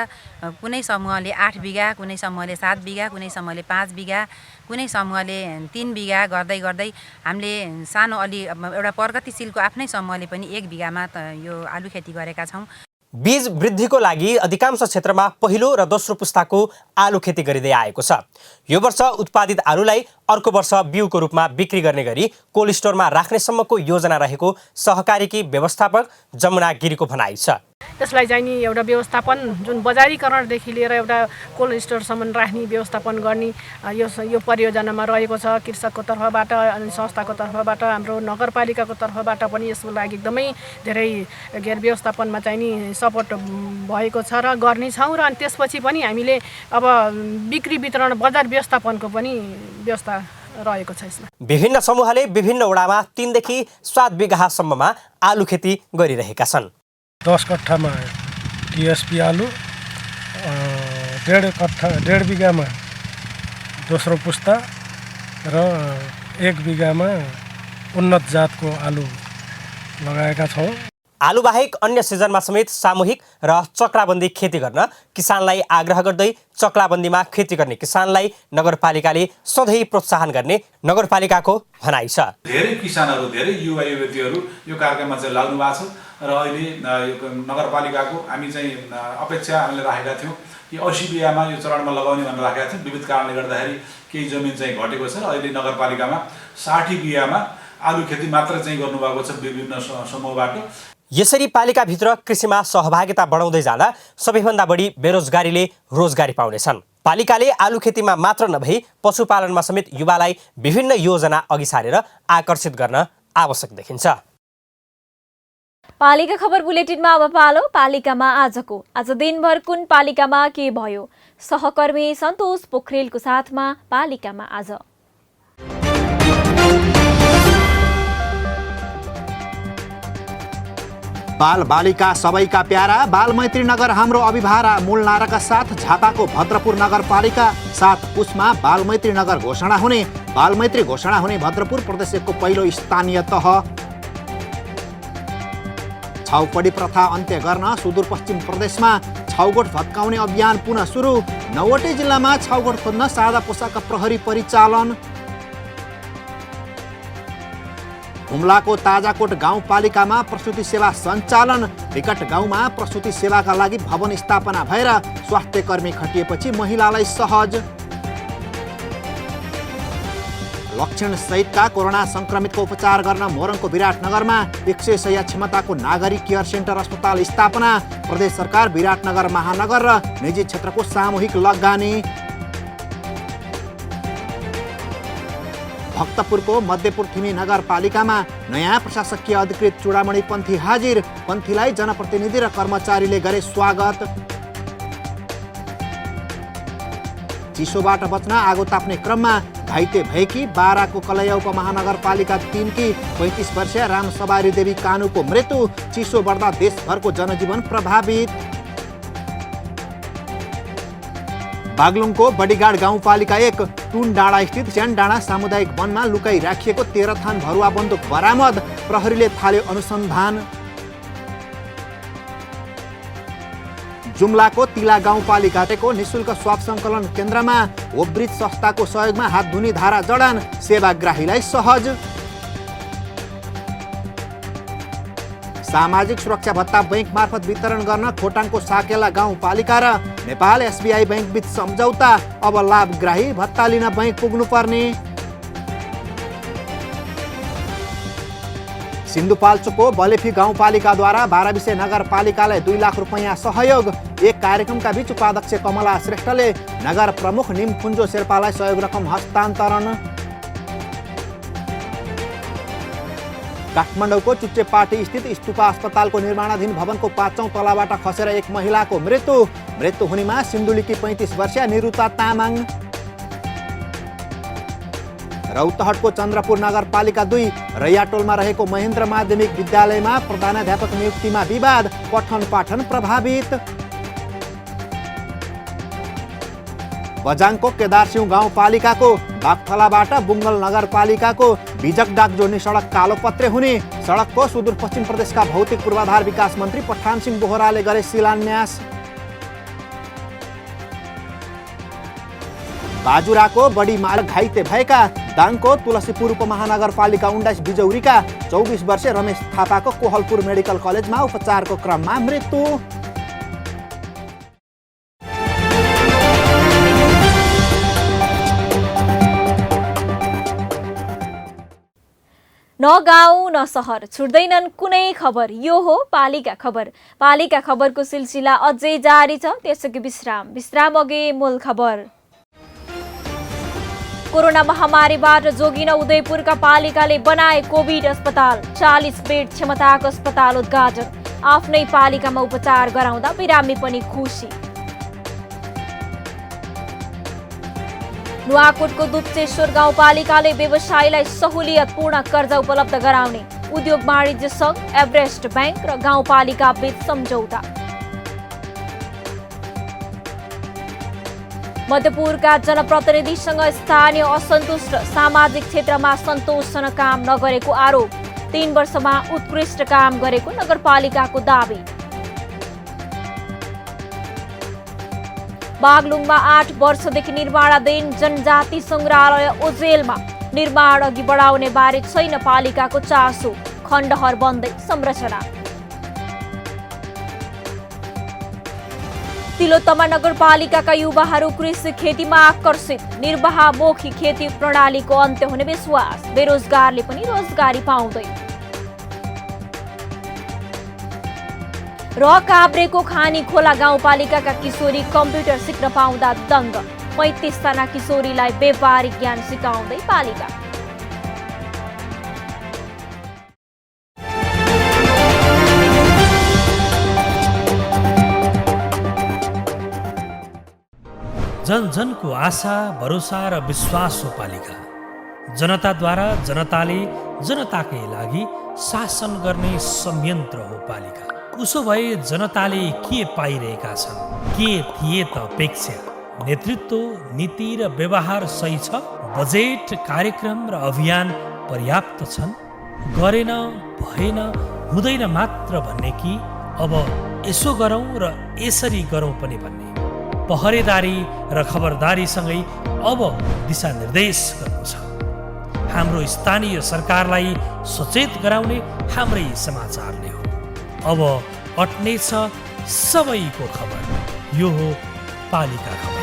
कुनै समूहले 8 बिघा, कुनै समूहले 7 बिघा, कुनै समूहले 5 बिघा, कुनै समूहले 3 बिघा गर्दै गर्दै हामीले सानो अलि एउटा प्रगतिशीलको आफ्नै समूहले पनि 1 बिघामा यो आलु खेती गरेका छौँ। बीज वृद्धिको लागि अधिकांश क्षेत्रमा पहिलो र दोस्रो पुस्ताको आलु खेती गरिँदै आएको छ। यो वर्ष उत्पादित आलुलाई अर्को वर्ष बिउको रूपमा बिक्री गर्ने गरी कोल्ड स्टोरमा राख्नेसम्मको योजना रहेको सहकारीकी व्यवस्थापक जमुना गिरीको भनाइ छ। त्यसलाई चाहिँ नि एउटा व्यवस्थापन जुन बजारीकरणदेखि लिएर एउटा कोल्ड स्टोरसम्म राख्ने व्यवस्थापन गर्ने यो परियोजनामा रहेको छ। कृषकको तर्फबाट अनि संस्थाको तर्फबाट हाम्रो नगरपालिकाको तर्फबाट पनि यसको लागि एकदमै धेरै व्यवस्थापनमा चाहिँ नि सपोर्ट भएको छ र गर्नेछौँ। र अनि त्यसपछि पनि हामीले अब बिक्री वितरण बजार व्यवस्थापनको पनि व्यवस्था रहेको छ। यसमा विभिन्न समूहले विभिन्न वडामा 3 देखि 7 बिघासम्ममा आलु खेती गरिरहेका छन्। 10 कट्ठामा टिएसपी आलु, 1.5 बिघामा दोस्रो पुस्ता र 1 बिघामा उन्नत जातको आलु लगाएका छौँ। आलु बाहेक अन्य सिजनमा समेत सामूहिक र चक्राबन्दी खेती गर्न किसानलाई आग्रह गर्दै चक्राबन्दीमा खेती गर्ने किसानलाई नगरपालिकाले सधैँ प्रोत्साहन गर्ने नगरपालिकाको भनाइ छ। धेरै किसानहरू, धेरै युवा युवतीहरू यो कार्यक्रममा चाहिँ लाग्नु भएको छ र अहिले यो नगरपालिकाको हामी चाहिँ अपेक्षा हामीले राखेका थियौँ कि 80 बिघामा यो चरणमा लगाउने भनेर राखेका थियौँ। विविध कारणले गर्दाखेरि केही जमिन चाहिँ घटेको छ र अहिले नगरपालिकामा 60 बिघामा आलु खेती मात्र चाहिँ गर्नुभएको छ विभिन्न समूहबाट। यसरी पालिकाभित्र कृषिमा सहभागिता बढाउँदै जाँदा सबैभन्दा बढी बेरोजगारीले रोजगारी पाउनेछन्। पालिकाले आलु खेतीमा मात्र नभई पशुपालनमा समेत युवालाई विभिन्न योजना अघि सारेर आकर्षित गर्न आवश्यक देखिन्छ। पालिका खबर बुलेटिनमा अब पालो पालिकामा आजको। आज दिनभर कुन पालिकामा के भयो? सहकर्मी सन्तोष पोखरेलको साथमा पालिकामा आज। बाल बालिका सबैका प्यारा बालमैत्री नगर हाम्रो अभिभारा मूल नाराका साथ झापाको भद्रपुर नगरपालिका 7 पुसमा बालमैत्री नगर घोषणा हुने। बालमैत्री घोषणा हुने भद्रपुर प्रदेश 1को पहिलो स्थानीय तह। छाउपडी प्रथा अन्त्य गर्न सुदूरपश्चिम प्रदेशमा छाउगोठ भत्काउने अभियान पुनः सुरु। 9वटै जिल्लामा छाउगोठ खोज्न सादा पोसाका प्रहरी परिचालन। हुम्लाको ताजाकोट गाउँपालिकामा प्रसुति सेवा सञ्चालन। विकट गाउँमा प्रसुति सेवाका लागि भवन स्थापना भएर स्वास्थ्य कर्मी खटिएपछि महिलालाई सहज। लक्षण सहितका कोरोना संक्रमितको उपचार गर्न मोरङको विराटनगरमा 100 शय्या क्षमताको नागरिक केयर सेन्टर अस्पताल स्थापना। प्रदेश सरकार, विराटनगर महानगर र निजी क्षेत्रको सामूहिक लगानी। भक्तपुरको मध्यपुर थिमी नगरपालिकामा नयाँ प्रशासकीय अधिकृत चुडामणि पन्थी हाजिर। पन्थीलाई जनप्रतिनिधि र कर्मचारीले गरे स्वागत। चिसोबाट बच्न आगो ताप्ने क्रममा घाइते भएकी बाराको कलैया उपमहानगरपालिका 3 की 35 वर्षीय रामसवारी देवी कानुको मृत्यु। चिसो बढ्दा देशभरको जनजीवन प्रभावित। बागलुङको बडीगाड गाउँपालिका 1 टुन डाँडा स्थित च्यान डाँडा सामुदायिक वनमा लुकाई राखिएको 13 थान भरुवा बन्दुक बरामद। प्रहरीले थाल्यो अनुसन्धान। जुम्लाको तिला गाउँपालिकाको निशुल्क स्वाब सङ्कलन केन्द्रमा ओब्रिज संस्थाको सहयोगमा हात धुने धारा जडान। सेवाग्राहीलाई सहज। सामाजिक सुरक्षा भत्ता बैंक मार्फत वितरण गर्न खोटाङको साकेला गाउँपालिका र नेपाल एसबिआई बैंक बीच सम्झौता। अब लाभग्राही भत्ता लिन बैंक पुग्नुपर्ने। सिन्धुपाल्चोकको बलेफी गाउँपालिकाद्वारा 12 विषय नगरपालिकालाई 2 लाख रुपैयाँ सहयोग। एक कार्यक्रमका बीच उपाध्यक्ष कमला श्रेष्ठले नगर प्रमुख निमकुञ्जो शेर्पालाई सहयोग रकम हस्तान्तरण। काठमाडौँको चुच्चेपाटी स्थित स्तुपा अस्पतालको निर्माणाधीन भवनको 5औं तलाबाट खसेर एक महिलाको मृत्यु। मृत्यु हुनेमा सिन्धुलीकी 35 वर्षीय निरुता तामाङ। रौतहटको चन्द्रपुर नगरपालिका 2 रैयाटोलमा रहेको महेन्द्र माध्यमिक विद्यालयमा प्रधानाध्यापक नियुक्तिमा विवाद, पठन पाठन प्रभावित। बझाङको केदारसिंह गाउँपालिकाको बागथलाबाट बुङ्गल नगरपालिकाको बिजकडाक जोड्ने सडक कालोपत्रे हुने। सडकको सुदूरपश्चिम प्रदेशका भौतिक पूर्वाधार विकास मन्त्री पठान सिंह बोहराले गरे शिलान्यास। बाजुराको बढी माल घाइते भएका। दाङको तुलसीपुर उपमहानगरपालिका 19 बिजौरीका 24 वर्षीय रमेश थापाको कोहलपुर मेडिकल कलेजमा उपचारको क्रममा मृत्यु। न गाउँ न सहर छुट्दैनन् कुनै खबर। यो हो पालिका खबर। पालिका खबरको सिलसिला अझै जारी छ, त्यसैको विश्राम अघि मूल खबर। कोरोना महामारीबाट जोगिन उदयपुरका पालिकाले बनाए कोभिड अस्पताल। 40 बेड क्षमताको अस्पताल उद्घाटन। आफ्नै पालिकामा उपचार गराउँदा बिरामी पनि खुसी। नुवाकोटको दुप्चेश्वर गाउँपालिकाले व्यवसायीलाई सहुलियतपूर्ण कर्जा उपलब्ध गराउने। उद्योग वाणिज्य सङ्घ, एभरेस्ट ब्याङ्क र गाउँपालिका बीच सम्झौता। मध्यपुरका जनप्रतिनिधिसँग स्थानीय असन्तुष्ट। सामाजिक क्षेत्रमा सन्तोषजनक काम नगरेको आरोप। 3 वर्षमा उत्कृष्ट काम गरेको नगरपालिकाको दावी। बागलुङमा 8 वर्षदेखि निर्माणाधीन जनजाति सङ्ग्रहालय ओझेलमा निर्माण अघि बढाउने बारे छैन पालिकाको चासो। खण्डहर बन्दै संरचना। तिलोत्तमा नगरपालिकाका युवाहरू कृषि खेतीमा आकर्षित। निर्वाहमुखी खेती प्रणालीको अन्त्य हुने विश्वास। बेरोजगारले पनि रोजगारी पाउँदै। र काभ्रेको खानी खोला गाउँपालिकाका किशोरी कम्प्युटर सिक्न पाउँदा दङ्ग। 35 जना किशोरीलाई व्यावहारिक ज्ञान सिकाउँदै पालिका। जन जनको आशा, भरोसा र विश्वास हो पालिका। जनताद्वारा जनताले जनताकै लागि शासन गर्ने संयन्त्र हो पालिका। उसो भए जनताले के पाइरहेका छन्? के थिए त अपेक्षा? नेतृत्व, नीति र व्यवहार सही छ? बजेट, कार्यक्रम र अभियान पर्याप्त छन्? गरेन, भएन, हुँदैन मात्र भन्ने कि अब यसो गरौँ र यसरी गरौँ पनि भन्ने? पहरेदारी र खबरदारीसँगै अब दिशानिर्देश गर्नु छ। हाम्रो स्थानीय सरकारलाई सचेत गराउने हाम्रै समाचारले हो। अब अट्ने छ सबैको खबर। यो हो पालिका खबर।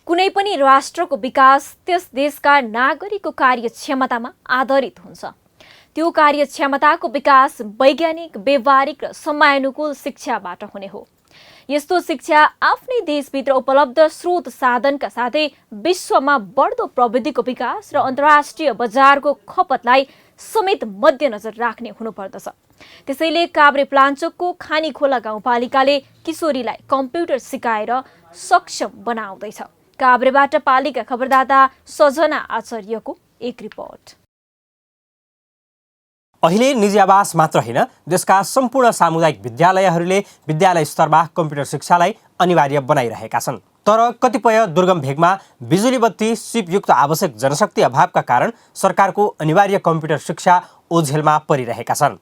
कुनै पनि राष्ट्रको विकास त्यस देशका नागरिकको कार्यक्षमतामा आधारित हुन्छ। त्यो कार्यक्षमताको विकास वैज्ञानिक, व्यावहारिक र समयानुकूल शिक्षाबाट हुने हो। यस्तो शिक्षा आफ्नै देशभित्र उपलब्ध स्रोत साधनका साथै विश्वमा बढ्दो प्रविधिको विकास र अन्तर्राष्ट्रिय बजारको खपतलाई समेत मध्यनजर राख्ने हुनुपर्दछ। त्यसैले काभ्रे प्लाञ्चोकको खानीखोला गाउँपालिकाले किशोरीलाई कम्प्युटर सिकाएर सक्षम बनाउँदैछ। काभ्रेबाट पालिका खबरदाता सजना आचार्यको एक रिपोर्ट। अहिले निजी आवास मात्र होइन, देशका सम्पूर्ण सामुदायिक विद्यालयहरूले विद्यालय स्तरमा कम्प्युटर शिक्षालाई अनिवार्य बनाइरहेका छन्। तर कतिपय दुर्गम भेगमा बिजुली बत्ती, सिपयुक्त आवश्यक जनशक्ति अभावका कारण सरकारको अनिवार्य कम्प्युटर शिक्षा ओझेलमा परिरहेका छन्।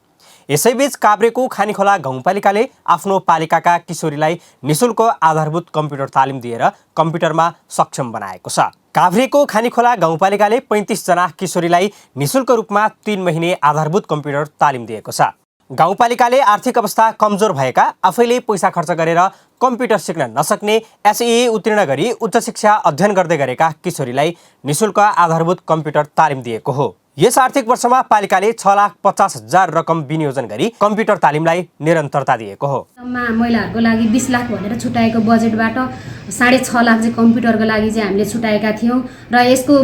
यसैबीच काभ्रेको खानीखोला गाउँपालिकाले आफ्नो पालिकाका किशोरीलाई निशुल्क आधारभूत कम्प्युटर तालिम दिएर कम्प्युटरमा सक्षम बनाएको छ। काभ्रेको खानीखोला गाउँपालिकाले 35 जना किशोरीलाई निशुल्क रूपमा 3 महिने आधारभूत कम्प्युटर तालिम दिएको छ। गाउँपालिकाले आर्थिक अवस्था कमजोर भएका, आफैले पैसा खर्च गरेर कम्प्युटर सिक्न नसक्ने, एसईई उत्तीर्ण गरी उच्च शिक्षा अध्ययन गर्दै गरेका किशोरीलाई निशुल्क आधारभूत कम्प्युटर तालिम दिएको हो। यस आर्थिक वर्षमा पालिकाले 6,50,000 रकम विनियोजन गरी कम्प्युटर तालिमलाई निरन्तरता दिएको हो। महिलाहरूको लागि 20 लाख भनेर छुट्याएको बजेटबाट 6.5 लाख चाहिँ कम्प्युटरको लागि चाहिँ हामीले छुट्याएका थियौँ र यसको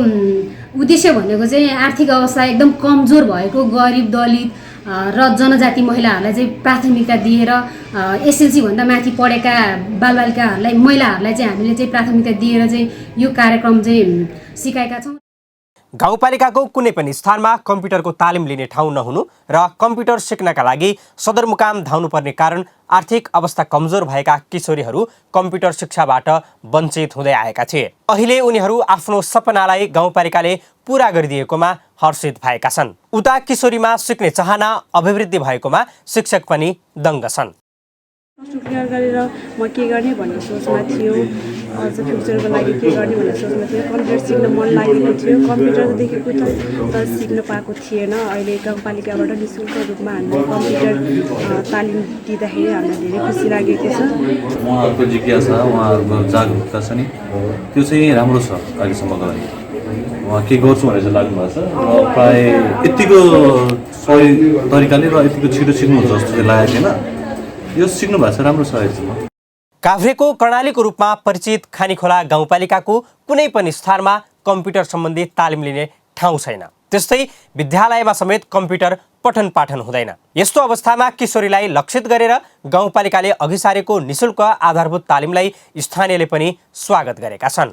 उद्देश्य भनेको चाहिँ आर्थिक अवस्था एकदम कमजोर भएको गरिब दलित र जनजाति महिलाहरूलाई चाहिँ प्राथमिकता दिएर एसएलसी भन्दा माथि पढेका बालबालिकाहरूलाई महिलाहरूलाई चाहिँ हामीले चाहिँ प्राथमिकता दिएर चाहिँ यो कार्यक्रम चाहिँ सिकाएका छौँ। गाउँपालिकाको कुनै पनि स्थानमा कम्प्युटरको तालिम लिने ठाउँ नहुनु र कम्प्युटर सिक्नका लागि सदरमुकाम धाउनुपर्ने कारण आर्थिक अवस्था कमजोर भएका किशोरीहरू कम्प्युटर शिक्षाबाट वञ्चित हुँदै आएका थिए। अहिले उनीहरू आफ्नो सपनालाई गाउँपालिकाले पूरा गरिदिएकोमा हर्षित भएका छन्। उता किशोरीमा सिक्ने चाहना अभिवृद्धि भएकोमा शिक्षक पनि दङ्ग छन्। क्लियर गरेर म के गर्ने भन्ने सोचमा थियो, अझ फ्युचरको लागि के गर्ने भन्ने सोचमा थियो। कम्प्युटर सिक्न मन लागेको थियो, कम्प्युटर देखेको थियो तर सिक्न पाएको थिएन। अहिले गाउँपालिकाबाट निःशुल्क रूपमा हामीलाई कम्प्युटर तालिम दिँदाखेरि हामीलाई धेरै खुसी लागेको छ। उहाँहरूको जिज्ञासा, उहाँहरूको जागरुकता छ नि, त्यो चाहिँ राम्रो छ। अहिलेसम्मको लागि उहाँ के गर्छु भनेर चाहिँ लाग्नु भएको छ र प्रायः यतिको सही तरिकाले र यतिको छिटो सिक्नुहुन्छ जस्तो चाहिँ लागेको थिएन। यो सिक्नु भएको छ, राम्रो छ अहिलेसम्म। काभ्रेको कर्णालीको रूपमा परिचित खानीखोला गाउँपालिकाको कुनै पनि स्थानमा कम्प्युटर सम्बन्धी तालिम लिने ठाउँ छैन। त्यस्तै विद्यालयमा समेत कम्प्युटर पठन पाठन हुँदैन। यस्तो अवस्थामा किशोरीलाई लक्षित गरेर गाउँपालिकाले अघि सारेको निःशुल्क आधारभूत तालिमलाई स्थानीयले पनि स्वागत गरेका छन्।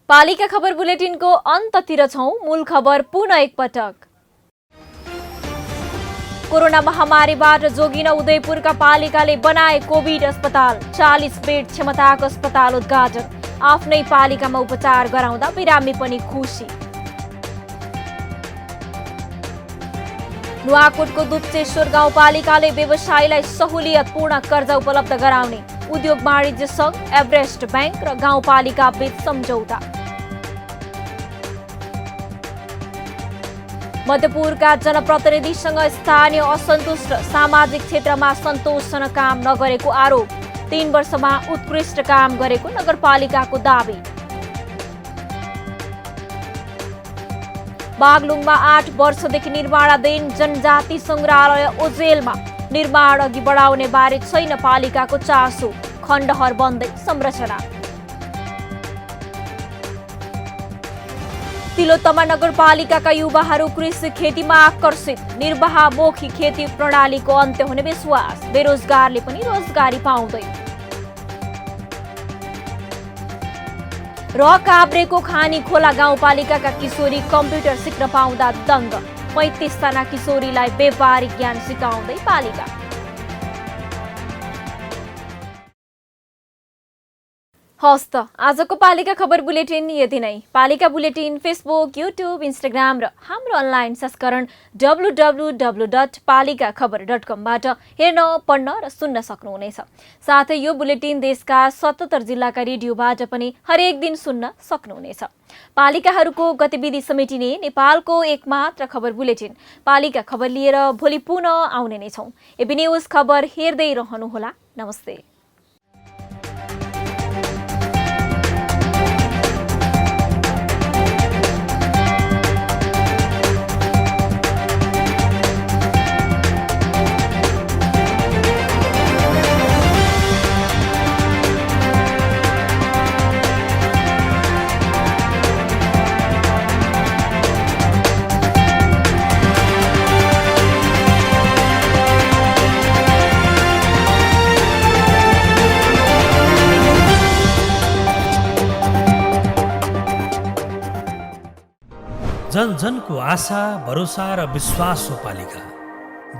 पालिका खबर बुलेटिनको अन्ततिर छौं। मूल खबर पुनः एकपटक। कोरोना महामारीबाट जोगिन उदयपुरका पालिकाले बनाए कोभिड अस्पताल। 40 बेड क्षमताको अस्पताल उद्घाटन। आफ्नै पालिकामा उपचार गराउँदा बिरामी पनि खुसी। नुवाकोटको दुप्चेश्वर गाउँपालिकाले व्यवसायीलाई सहुलियतपूर्ण कर्जा उपलब्ध गराउने। उद्योग वाणिज्य संघ, एभरेस्ट बैंक र गाउँपालिका बीच सम्झौता। मध्यपुरका जनप्रतिनिधिसँग स्थानीय असन्तुष्ट। सामाजिक क्षेत्रमा सन्तोषजनक काम नगरेको आरोप। 3 वर्षमा उत्कृष्ट काम गरेको नगरपालिकाको दावी। बागलुङमा 8 वर्षदेखि निर्माणाधीन जनजाति संग्रहालय ओझेलमा निर्माण अघि बढाउने बारे छैन पालिकाको चासो। खण्डहर बन्दै संरचना। तिलोत्तमा नगरपालिकाका युवाहरू कृषि खेतीमा आकर्षित। निर्वाहमुखी खेती प्रणालीको अन्त्य हुने विश्वास। बेरोजगारले पनि रोजगारी पाउँदै। र काभ्रेको खानीखोला गाउँपालिकाका किशोरी कम्प्युटर सिक्न पाउँदा दङ्ग। 35 जना किशोरीलाई व्यावहारिक ज्ञान सिकाउँदै पालिका। हस्त आजको पालिका खबर बुलेटिन यति नै। पालिका बुलेटिन फेसबुक, युट्युब, इन्स्टाग्राम र हाम्रो अनलाइन संस्करण www.palikaKhabar.com-बाट हेर्न, पढ्न र सुन्न सक्नुहुनेछ। साथै यो बुलेटिन देशका 77 जिल्लाका रेडियोबाट पनि हरेक दिन सुन्न सक्नुहुनेछ। पालिकाहरूको गतिविधि समेटिने नेपालको एकमात्र खबर बुलेटिन पालिका खबर लिएर भोलि पुनः आउने नै छौं। एबी न्यूज खबर हेर्दै रहनुहोला। नमस्ते। जन जनको आशा, भरोसा र विश्वास हो पालिका।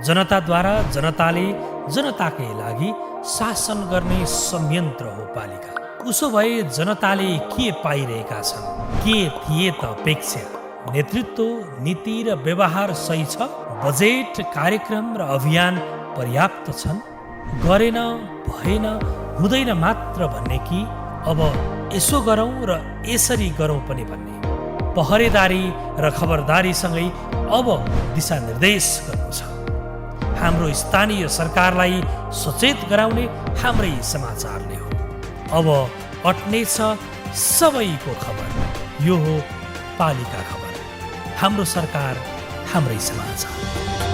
जनताद्वारा जनताले जनताकै लागि शासन गर्ने संयन्त्र हो पालिका। उसो भए जनताले के पाइरहेका छन्? के थिए त अपेक्षा? नेतृत्व, नीति र व्यवहार सही छ? बजेट, कार्यक्रम र अभियान पर्याप्त छन्? गरेन, भएन, हुँदैन मात्र भन्ने कि अब यसो गरौँ र यसरी गरौँ पनि भन्ने? पहरेदारी र खबरदारीसँगै अब दिशानिर्देश गर्नु छ। हाम्रो स्थानीय सरकारलाई सचेत गराउने हाम्रै समाचारले हो। अब अट्ने छ सबैको खबर। यो हो पालिका खबर। हाम्रो सरकार, हाम्रै समाचार।